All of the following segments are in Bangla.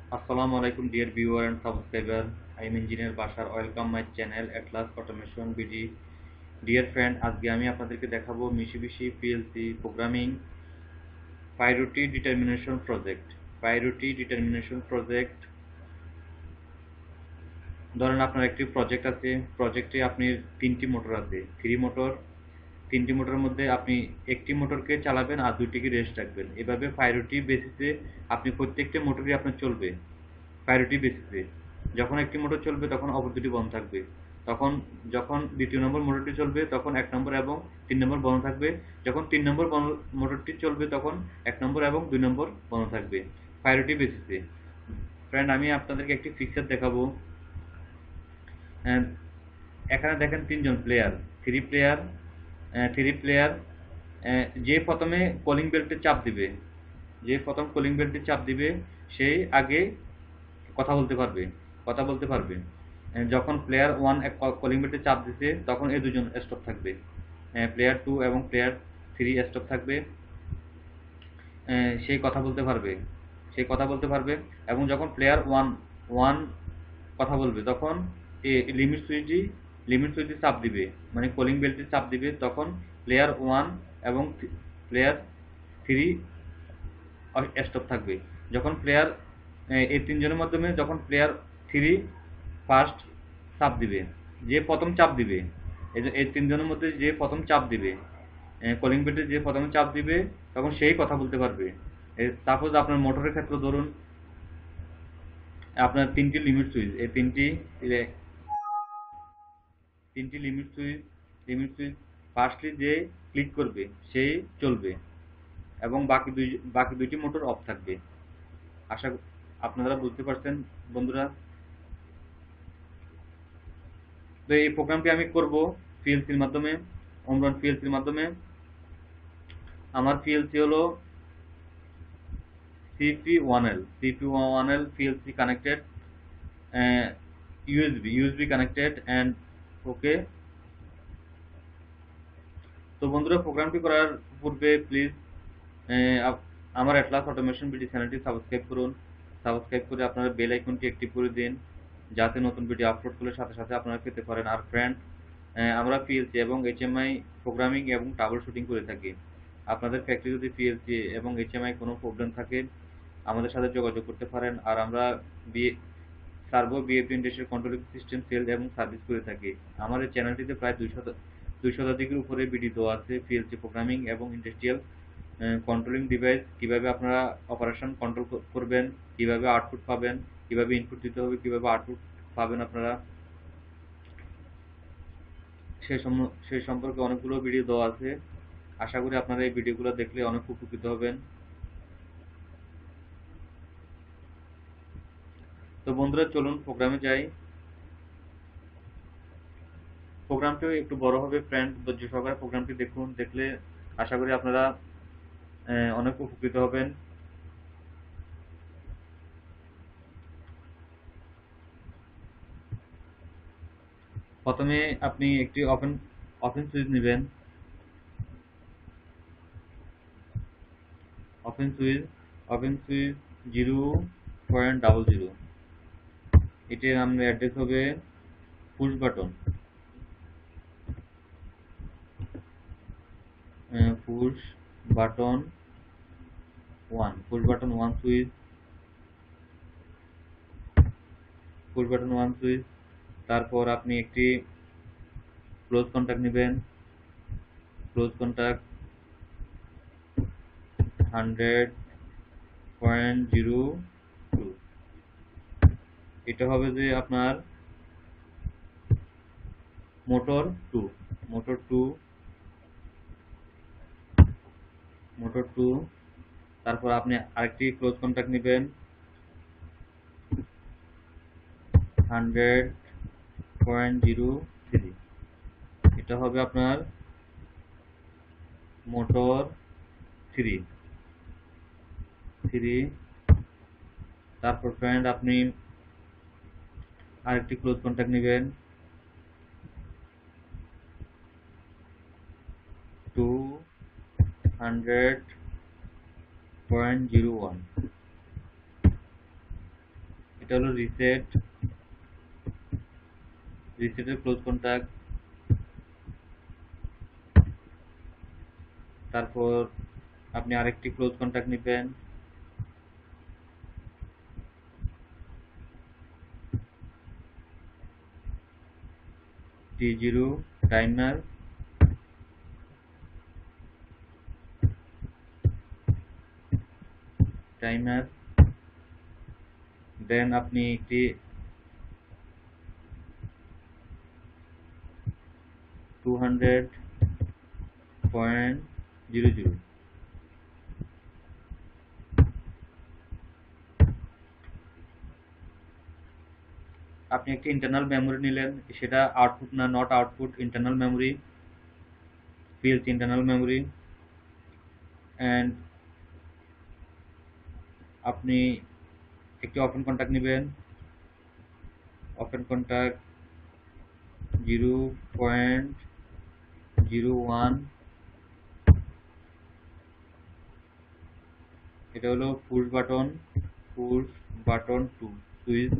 Assalamualaikum dear viewer and subscriber. I am engineer Bashar. Welcome my channel Atlas Automation BD. Dear friend, আজকে আমি আপনাদেরকে দেখাবো Mitsubishi PLC programming priority determination project. Priority determination project, ধরেন আপনার একটি প্রজেক্ট আছে, প্রজেক্টে আপনি তিনটি মোটর আছে, থ্রি মোটর। তিনটি মোটরের মধ্যে আপনি একটি মোটরকে চালাবেন আর দুইটিকে রেস্ট রাখবেন। এভাবে প্রায়োরিটি বেসিসে আপনি প্রত্যেকটা মোটরই আপনার চলবে প্রায়োরিটি বেসিসে। যখন একটি মোটর চলবে তখন অপর দুটি বন্ধ থাকবে। তখন যখন দ্বিতীয় নম্বর মোটরটি চলবে তখন ১ নম্বর এবং ৩ নম্বর বন্ধ থাকবে। যখন ৩ নম্বর মোটরটি চলবে তখন ১ নম্বর এবং ২ নম্বর বন্ধ থাকবে প্রায়োরিটি বেসিসে। ফ্রেন্ড, আমি আপনাদেরকে একটি পিকচার দেখাবো। এখানে দেখেন তিনজন প্লেয়ার, থ্রি প্লেয়ার। যে প্রথমে কলিং বেলটে চাপ দিবে, যে প্রথম কলিং বেলটে চাপ দিবে সেই আগে কথা বলতে পারবে। যখন প্লেয়ার ওয়ান কলিং বেলটে চাপ দিছে তখন এই দুজন স্টপ থাকবে, প্লেয়ার টু এবং প্লেয়ার থ্রি স্টপ থাকবে। সেই কথা বলতে পারবে, এবং যখন প্লেয়ার ওয়ান ওয়ান কথা বলবে তখন লিমিট সুইচটি চাপ দিবে, মানে কলিং বেলটি চাপ দিবে। তখন প্লেয়ার ওয়ান এবং প্লেয়ার থ্রি স্টপ থাকবে। যখন প্লেয়ার এই তিনজনের মাধ্যমে যখন প্লেয়ার থ্রি ফার্স্ট চাপ দিবে, যে প্রথম চাপ দিবে, এই তিনজনের মধ্যে যে প্রথম চাপ দিবে, কলিং বেলটে যে প্রথমে চাপ দিবে তখন সেই কথা বলতে পারবে। সাপোজ আপনার মোটরের ক্ষেত্রে ধরুন আপনার তিনটি লিমিট সুইচ, এই তিনটি লিমিট সুইচ ফার্স্টলি যে ক্লিক করবে সেই চলবে এবং বাকি দুইটি মোটর অফ থাকবে। আশা আপনারা বুঝতে পারছেন বন্ধুরা। তো এই প্রোগ্রামটি আমি করব পিএলসির মাধ্যমে, অমরন পিএলসির মাধ্যমে। আমার পিএলসি হলো CP1L PLC connected, USB connected and ওকে। তো বন্ধুরা, প্রোগ্রামটি করার পূর্বে প্লিজ আমার অ্যাটলাস অটোমেশন বিডি চ্যানেলটি সাবস্ক্রাইব করুন। সাবস্ক্রাইব করে আপনারা বেল আইকনটি অ্যাক্টিভ করে দিন যাতে নতুন ভিডিও আপলোড করলে সাথে সাথে আপনারা পেতে পারেন। আর ফ্রেন্ড, আমরা পিএলসি এবং এইচএমআই প্রোগ্রামিং এবং ট্রাবল শুটিং করে থাকি। আপনাদের ফ্যাক্টরি যদি পিএলসি এবং এইচএমআই কোনো প্রবলেম থাকে আমাদের সাথে যোগাযোগ করতে পারেন। আর আমরা সার্ভো বিএপি ইন্ডাস্ট্রিয়াল কন্ট্রোলিং সিস্টেম সেল এবং সার্ভিস করে থাকি। আমার এই চ্যানেলটিতে প্রায় ২০০ শতাধিকের উপরে ভিডিও দেওয়া আছে পিএলসি প্রোগ্রামিং এবং ইন্ডাস্ট্রিয়াল কন্ট্রোলিং ডিভাইস, কিভাবে আপনারা অপারেশন কন্ট্রোল করবেন, কিভাবে আউটপুট পাবেন, কিভাবে ইনপুট দিতে হবে, কিভাবে আউটপুট পাবেন আপনারা, সেই সম্পর্কে অনেকগুলো ভিডিও দেওয়া আছে। আশা করি আপনারা এই ভিডিওগুলো দেখলে অনেক উপকৃত হবেন। তো বন্ধুরা, চলুন প্রোগ্রামে যাই। প্রোগ্রামটিও একটু বড় হবে ফ্রেন্ড, ধৈর্য সহকারে প্রোগ্রামটি দেখুন। দেখলে আশা করি আপনারা অনেক উপকৃত হবেন। প্রথমে আপনি একটি ওপেন সুইচ নেবেন। ওপেন সুইচ 0.00, এটির নামের অ্যাড্রেস হবে push button. Push button 1 switch, তারপর আপনি একটি ক্লোজ কন্টাক্ট নেবেন। ক্লোজ কন্টাক্ট 100.02, এটা হবে যে আপনার মোটর টু। তারপর আপনি আরেকটি ক্লোজ কন্টাক্ট নেবেন 100.03, এটা হবে আপনার মোটর থ্রি। তারপর ফ্রেন্ড আপনি আরেকটি ক্লোজ কন্টাক্ট নেবেন 200.01, এটা হলো রিসেটের ক্লোজ কন্টাক্ট। তারপর আপনি আরেকটি ক্লোজ কন্টাক্ট নেবেন, T0 টাইমার, দেন আপনি একটি 200.00 আপনি একটি ইন্টারনাল মেমোরি নিলেন, সেটা আউটপুট না, not output, internal memory, field internal memory. And আপনি একটি ওপেন কন্টাক্ট নেবেন, ওপেন কন্টাক্ট 0.01, এটা হলো পুশ বাটন 2 সুইচ।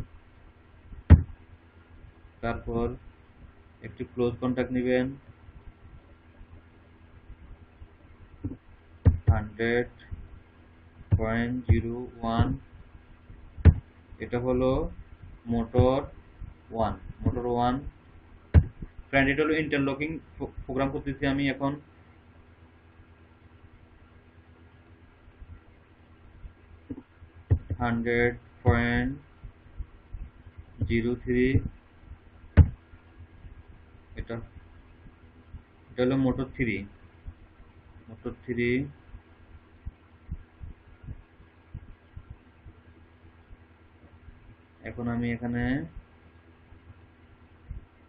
তারপর একটি ক্লোজ কন্টাক্ট নেবেন 100.01, এটা হলো মোটর 1 ফ্রেন্ড। এটা হলো ইন্টারলকিং প্রোগ্রাম করতেছি আমি এখন। হান্ড্রেড পয়েন্ট 03, এটা হলো মোটর 3। এখন আমি এখানে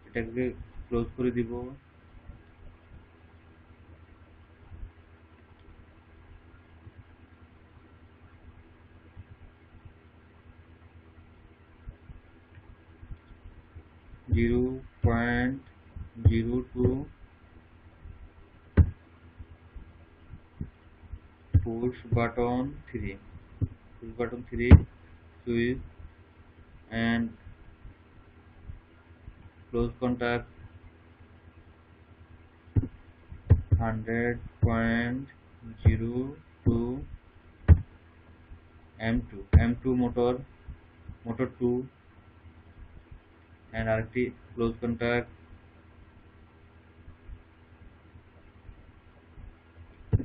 এটাকে ক্লোজ করে দিব। Zero point 02 push button 3 switch and close contact 100.02 M2 motor 2 and আরেকটি close contact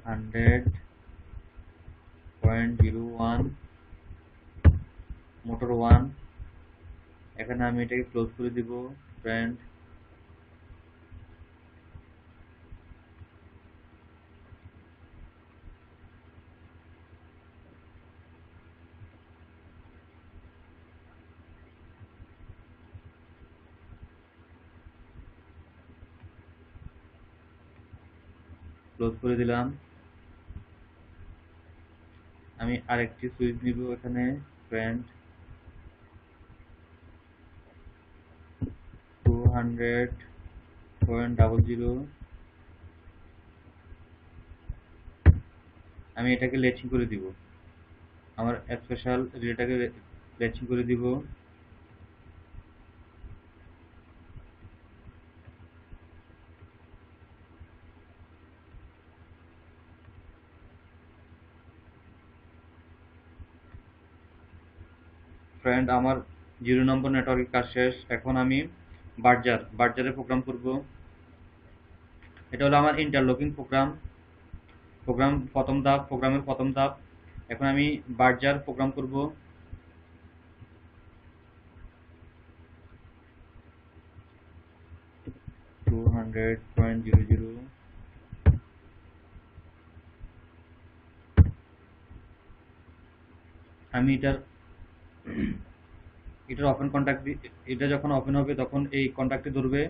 100.01 মোটর 1। এখানে আমি এটাকে ক্লোজ করে দিব ফ্রেন্ড। ক্লোজ করে দিলাম। আমি আরেকটি সুইচ নিব এখানে ফ্রেন্ড, 200.00। আমি এটাকে লেচিং করে দিব, আমার স্পেশাল রিলেটাকে লেচিং করে দিব। ফ্রেন্ড, আমার 0 নম্বর নেটওয়ার্কের কাজ শেষ। এখন আমি বার্জারে প্রোগ্রাম করব। এটা হলো আমার ইন্টারলকিং প্রোগ্রামের প্রথম ধাপ। এখন আমি বার্জার প্রোগ্রাম করব। আমি এটার ওপেন কন্টাক্ট, এটা যখন ওপেন হবে তখন এই কন্টাক্টে ধরবে।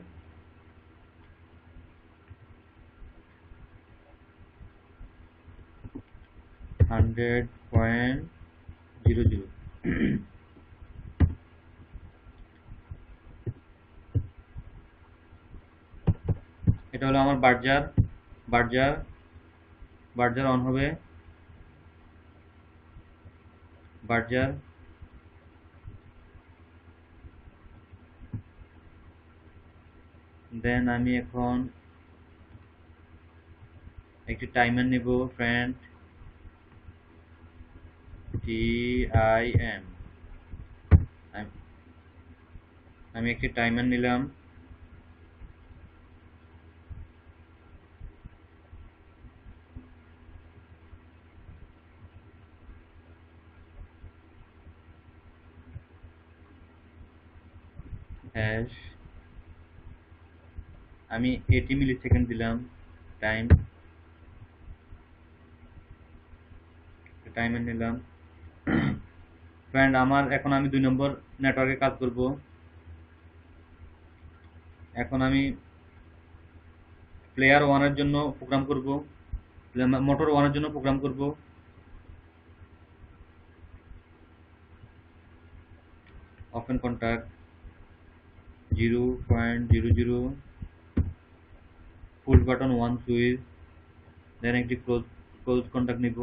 এটা হলো আমার বার্জার অন হবে। বার্জার দেন আমি এখন একটি টাইমার নিব ফ্রেন্ড, TIM। আমি একটি টাইমার নিলাম। হ্যাশ আমি 80 মিলি সেকেন্ড দিলাম টাইম, টাইমার নিলাম। ফ্রেন্ড আমার এখন আমি 2 নম্বর নেটওয়ার্কে কাজ করব। এখন আমি প্লেয়ার 1 এর জন্য প্রোগ্রাম করব, মোটর 1 এর জন্য প্রোগ্রাম করব। Open contact 0.00, push button 1 switch, then একটি ক্লোজ কন্টাক্ট নিব,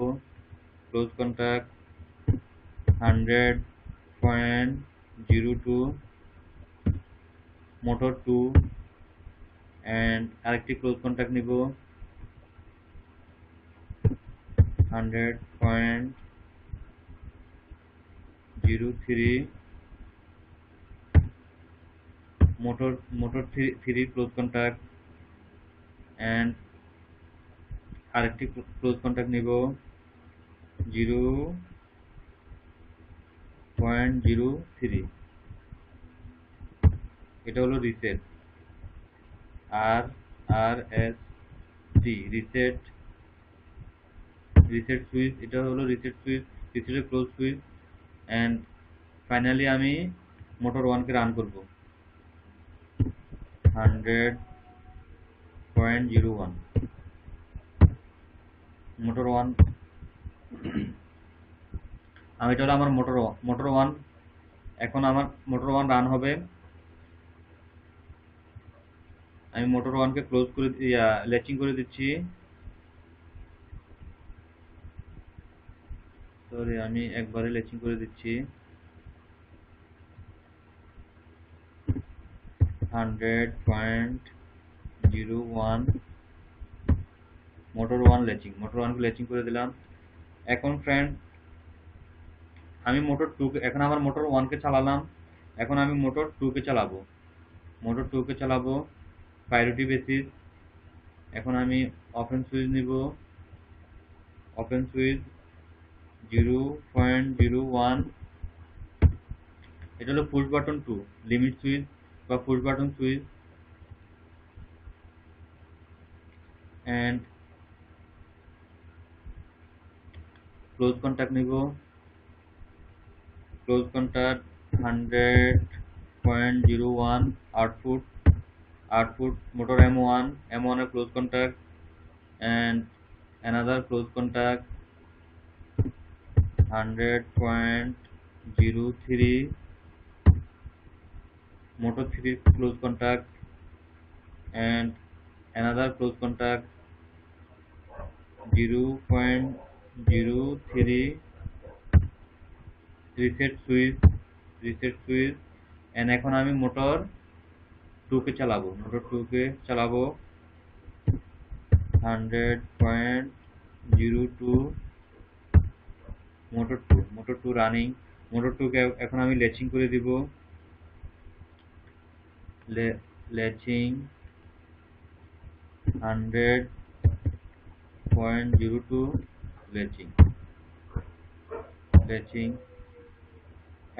ক্লোজ কন্টাক্ট 100.02, মোটর 2, এন্ড আরেকটি ক্লোজ কন্টাক্ট নিব 100.03, মোটর 3 ক্লোজ কন্টাক্ট, এন্ড আরেকটি ক্লোজ কন্টাক্ট নিব 0.03। এটা হলো রিসেট, RRST, রিসেট সুইচ। এটা হলো রিসেট সুইচ, রিসেটের ক্লোজ সুইচ। এন্ড ফাইনালি আমি মোটর 1 কে রান করব 100.01, মোটর 1। আমি এটা হলো আমার মোটর 1। এখন আমার মোটর 1 রান হবে। আমি মোটর 1 কে ক্লোজ করে ল্যাচিং করে দিচ্ছি। সরি, আমি একবারে ল্যাচিং করে দিচ্ছি। 100.01, মোটর 1 ল্যাচিং, মোটর 1 কে ল্যাচিং করে দিলাম। এখন ফ্রেন্ড আমি মোটর 2 কে, এখন আমার মোটর 1 কে চালালাম, এখন আমি মোটর 2 কে চালাবো। মোটর 2 কে চালাবো প্রায়োরিটি বেসিস। এখন আমি ওপেন সুইচ নিব, ওপেন সুইচ 0.01। এটা হলো পুশ বাটন 2, লিমিট সুইচ বা push button switch. And close contact নিব, close contact 100.01, output motor M1 এর close contact, and another close contact 100.03, motor 3 close contact, and another close contact 0.03, reset switch, and এখন আমি মোটর 2 কে চালাবো, মোটর 2 কে চালাবো 100.02, মোটর 2 রানিং। মোটর 2 কে এখন আমি ল্যাচিং করে দিব, ল্যাচিং 100.02, ল্যাচিং।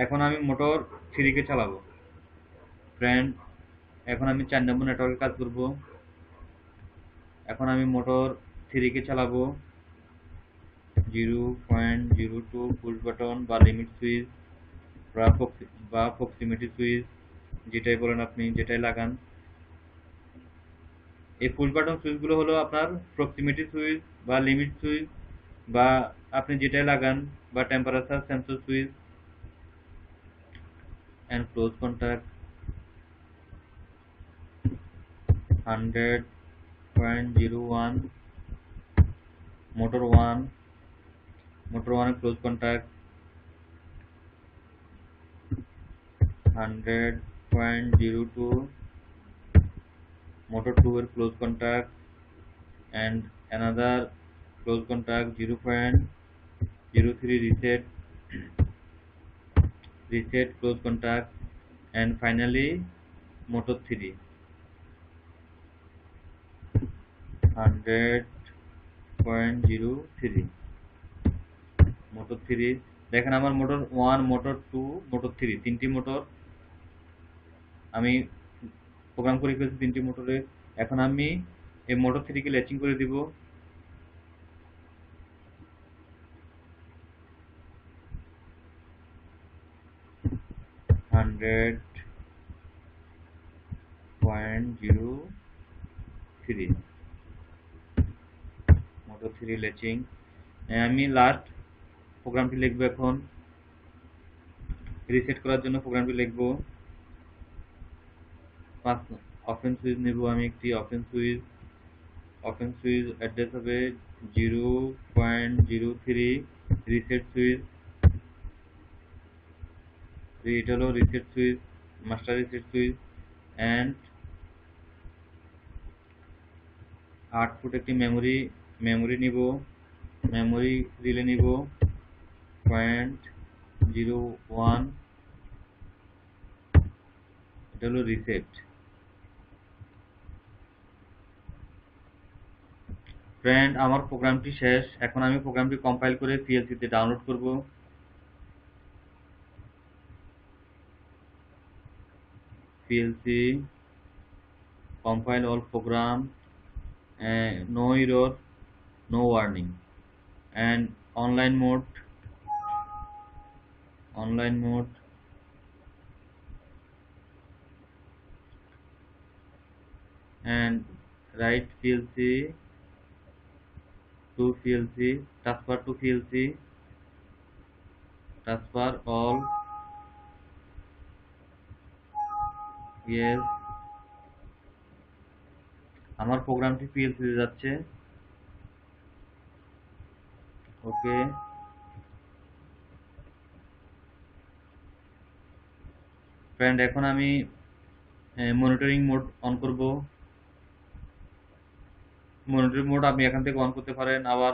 এখন আমি মোটর 3 কে চালাবো ফ্রেন্ড। এখন আমি 4 নম্বর নেটওয়ার্কে কাজ করব। এখন আমি মোটর 3 কে চালাবো 0.02, পুশ বাটন বা লিমিট সুইচ বা প্রক্সিমিটি সুইচ, যেটাই বলেন আপনি, যেটাই লাগান। এই পুশ বাটন সুইচগুলো হলো আপনার প্রক্সিমিটি সুইচ বা লিমিট সুইচ বা আপনি যেটাই লাগান, বা temperature sensor switch. And close contact 100.01, motor 1 এর ক্লোজ কন্টাক্ট 100.02, motor 2 এর close contact and another close contact 0.03 reset close contact, and finally motor 3 100.03 motor 3। দেখেন আমার মোটর 1 মোটর 2 মোটর 3 তিনটি মোটর আমি প্রোগ্রাম করে ফেলছি তিনটি মোটরে। এখন আমি এই মোটর 3 কে ল্যাচিং করে দিব। Hundred point zero three motor 3 latching. আমি লাস্ট প্রোগ্রামটি লিখবো। এখন রিসেট করার জন্য প্রোগ্রামটি লিখবো। ওপেন সুইচ নেব আমি একটি ওপেন সুইচ অ্যাড্রেস হবে 0.03 রিসেট সুইচ। এটা হলো reset switch, master reset switch. And output একটি মেমোরি নিব, মেমোরি রিলে নিব 0.01। এটা হলো রিসেট। ফ্রেন্ড, আমার প্রোগ্রামটি শেষ। এখন আমি প্রোগ্রামটি কম্পাইল করে PLC তে ডাউনলোড করব। PLC compile all program, no error, no warning, and online mode and write PLC to PLC, transfer to PLC, transfer all, yes। আমার প্রোগ্রামটি PLC তে যাচ্ছে, ওকে। ফ্রেন্ড, এখন আমি মনিটরিং মোড অন করব। মনিটরিং মোড আপনি এখান থেকে অন করতে পারেন, আবার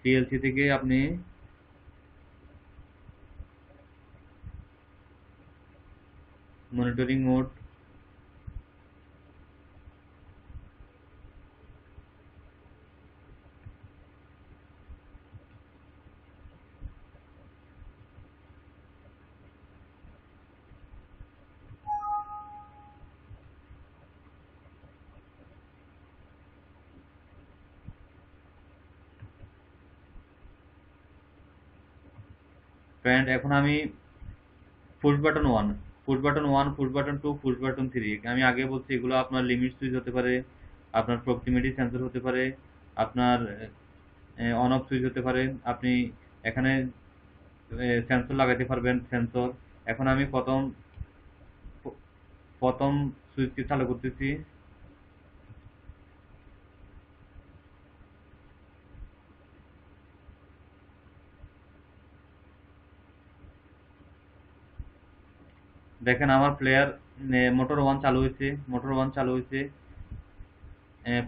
PLC থেকে আপনি মনিটরিং মোড ফ্রেন্ড, এখন আমি push button 1, push button 1, push button 2, push button 3, আমি আগে বলছি এগুলো আপনার লিমিট সুইচ হতে পারে, আপনার প্রক্সিমিটি সেন্সর হতে পারে, আপনার অন অফ সুইচ হতে পারে। আপনি এখানে সেন্সর লাগাইতে পারবেন, সেন্সর। এখন আমি প্রথম সুইচটি চালু করতেছি। দেখেন আমার প্লেয়ার মোটর 1 চালু হয়েছে,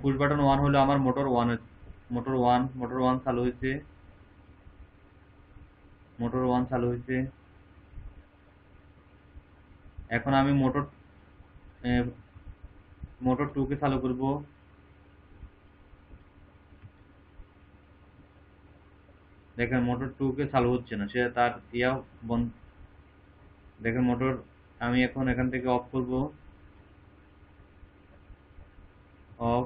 পুশ বাটন 1 হলো আমার মোটর 1 চালু হয়েছে, এখন আমি মোটর 2 কে চালু করব। দেখেন মোটর 2 কে চালু হচ্ছে না, সে তার বন্ধ। দেখেন মোটর, আমি এখন এখান থেকে অফ করব, অফ।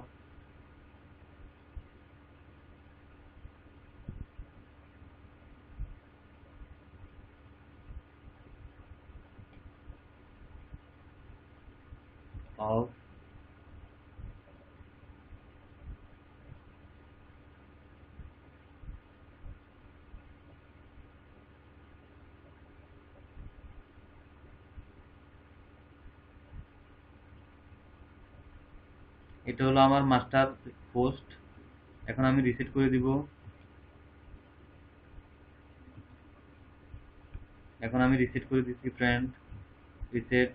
অফ। এটা হলো আমার মাস্টার পোস্ট। এখন আমি রিসেট করে দিব। এখন আমি রিসেট করে দিচ্ছি ফ্রেন্ড, রিসেট।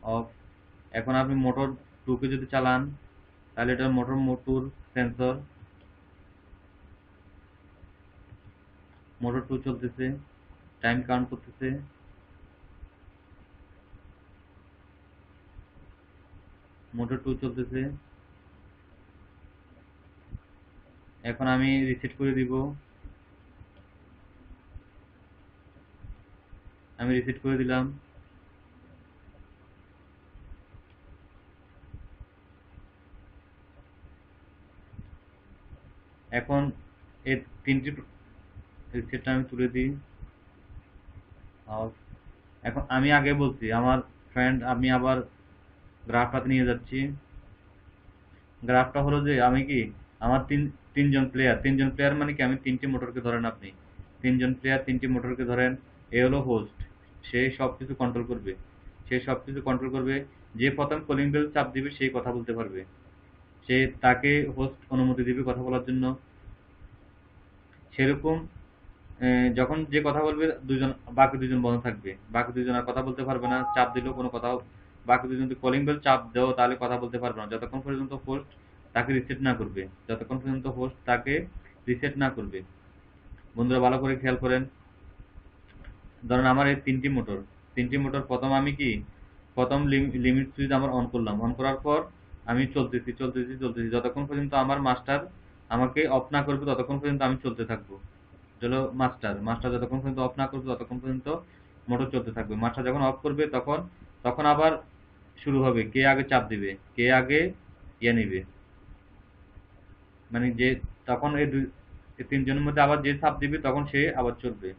অফ। এখন আপনি মোটর 2 কে যদি চালান তাহলে এটা মোটর 2 সেন্সর, মোটর 2 চলতেছে, টাইম কাউন্ট করতেছে। মোটর 2 চলতেছে। এখন আমি রিসেট করে দিব। আমি রিসেট করে দিলাম। এখন এই তিনটি রিসেটটা আমি তুলে দিই। অফ। এখন আমি আগে বলছি আমার ফ্রেন্ড, আমি আবার গ্রাফটাতে নিয়ে যাচ্ছি। গ্রাফটা হলো যে আমি কি আমার তিনজন প্লেয়ার মানে কি আমি তিনটি মোটরকে ধরেন, আপনি তিনজন প্লেয়ার তিনটি মোটরকে ধরেন। এ হলো হোস্ট, সে সব কিছু কন্ট্রোল করবে। সে সব কিছু কন্ট্রোল করবে। যে প্রথম কলিং বেল চাপ দিবে সেই কথা বলতে পারবে। সে তাকে হোস্ট অনুমতি দিবে কথা বলার জন্য। সেরকম যখন যে কথা বলবে দুজন, বাকি দুজন বন্ধ থাকবে। বাকি দুজন আর কথা বলতে পারবে না, চাপ দিলেও কোনো কথা। বাকি দুজন যদি কলিং বেল চাপ দেও তাহলে কথা বলতে পারবে না যতক্ষণ পর্যন্ত হোস্ট তাকে রিসেট না করবে। যতক্ষণ পর্যন্ত হোস্ট তাকে রিসেট না করবে। বন্ধুরা ভালো করে খেয়াল করেন। ধরেন আমার এই তিনটি মোটর প্রথম আমি কি প্রথম লিমিট সুইচ আমার অন করলাম। অন করার পর আমি চলতেছি যতক্ষণ পর্যন্ত আমার মাস্টার আমাকে অফ না করবে ততক্ষণ পর্যন্ত আমি চলতে থাকবো। চলো মাস্টার যতক্ষণ পর্যন্ত অফ না করবে ততক্ষণ পর্যন্ত মোটর চলতে থাকবে। মাস্টার যখন অফ করবে তখন তখন আবার শুরু হবে, কে আগে চাপ দিবে, কে আগে নিবে। মানে যে তখন এই তিনজনের মধ্যে আবার যে চাপ দিবে তখন সে আবার চলবে।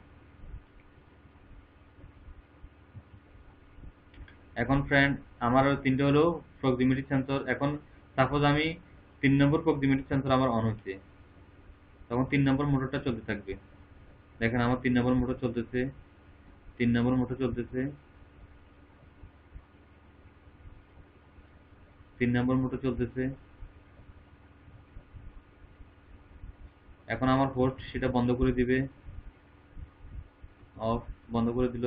এখন ফ্রেন্ড আমার তিনটে হলো প্রক্সিমিটি সেন্সর। এখন সাপোজ আমি 3 নম্বর প্রক্সিমিটি সেন্সর আমার অন হচ্ছে, তখন 3 নম্বর মোটরটা চলতে থাকবে। দেখেন আমার 3 নম্বর মোটর চলতেছে, 3 নম্বর মোটর চলতেছে, 3 নম্বর মোটর চলতেছে। এখন আমার হোস্ট সেটা বন্ধ করে দিবে। অফ। বন্ধ করে দিল।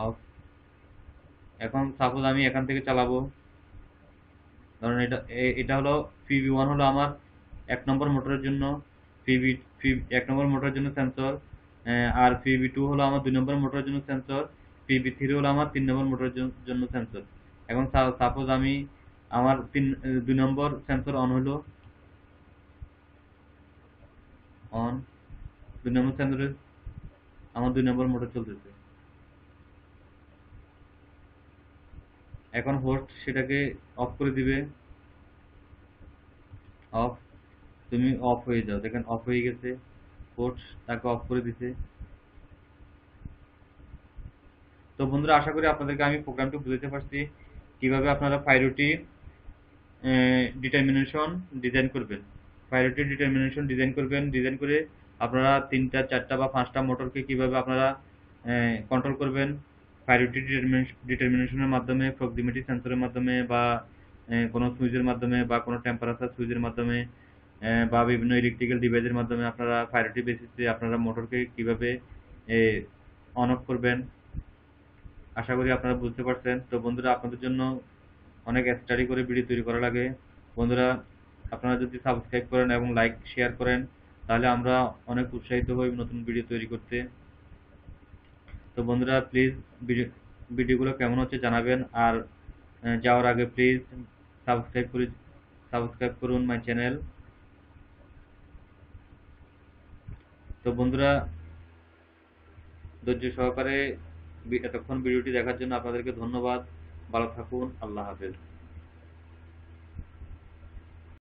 অফ। এখন সাপোজ আমি এখান থেকে চালাবো। ধরুন এটা হলো PV1 হলো আমার 1 নম্বর মোটরের জন্য, পিভি 1 নম্বর মোটরের জন্য সেন্সর। আর PV2 হলো আমার 2 নম্বর মোটরের জন্য সেন্সর। PV3 হলো আমার 3 নম্বর মোটরের জন্য সেন্সর। এখন সাপোজ আমি আমার 2 নম্বর সেন্সর অন হলো। অন। 2 নম্বর সেন্সরে আমার 2 নম্বর মোটর চলতেছে। এখন হোস্ট সেটাকে অফ করে দিবে। অফ। তুমি অফ হয়ে যাও, দেখেন অফ হয়ে গেছে। হোস্ট তাকে অফ করে দিছে। তো বন্ধুরা আশা করি আপনাদেরকে আমি প্রোগ্রামটি বুঝাতে পারছি কিভাবে আপনারা প্রায়োরিটি ডিটারমিনেশন ডিজাইন করবেন। প্রায়োরিটি ডিটারমিনেশন ডিজাইন করবেন। ডিজাইন করে আপনারা 3টা 4টা বা 5টা মোটরকে কিভাবে আপনারা কন্ট্রোল করবেন প্রায়োরিটি ডিটারমিনেশনের মাধ্যমে, প্রক্সিমিটি সেন্সরের মাধ্যমে, বা কোনো সুইচের মাধ্যমে, বা কোনো টেম্পারেচার সুইচের মাধ্যমে, বা বিভিন্ন ইলেকট্রিক্যাল ডিভাইসের মাধ্যমে আপনারা প্রায়োরিটি বেসিসে আপনারা মোটরকে কিভাবে অন অফ করবেন। আশা করি আপনারা বুঝতে পারছেন। তো বন্ধুরা আপনাদের জন্য অনেক স্টাডি করে ভিডিও তৈরি করা লাগে। বন্ধুরা আপনারা যদি সাবস্ক্রাইব করেন এবং লাইক শেয়ার করেন তাহলে আমরা অনেক উৎসাহিত হই নতুন ভিডিও তৈরি করতে। তো বন্ধুরা প্লিজ ভিডিওগুলো কেমন হচ্ছে জানাবেন। আর যাওয়ার আগে প্লিজ সাবস্ক্রাইব করুন মাই চ্যানেল। তো বন্ধুরা ধৈর্য সহকারে এতক্ষণ ভিডিওটি দেখার জন্য আপনাদেরকে ধন্যবাদ। ভালো থাকুন। আল্লাহ হাফেজ।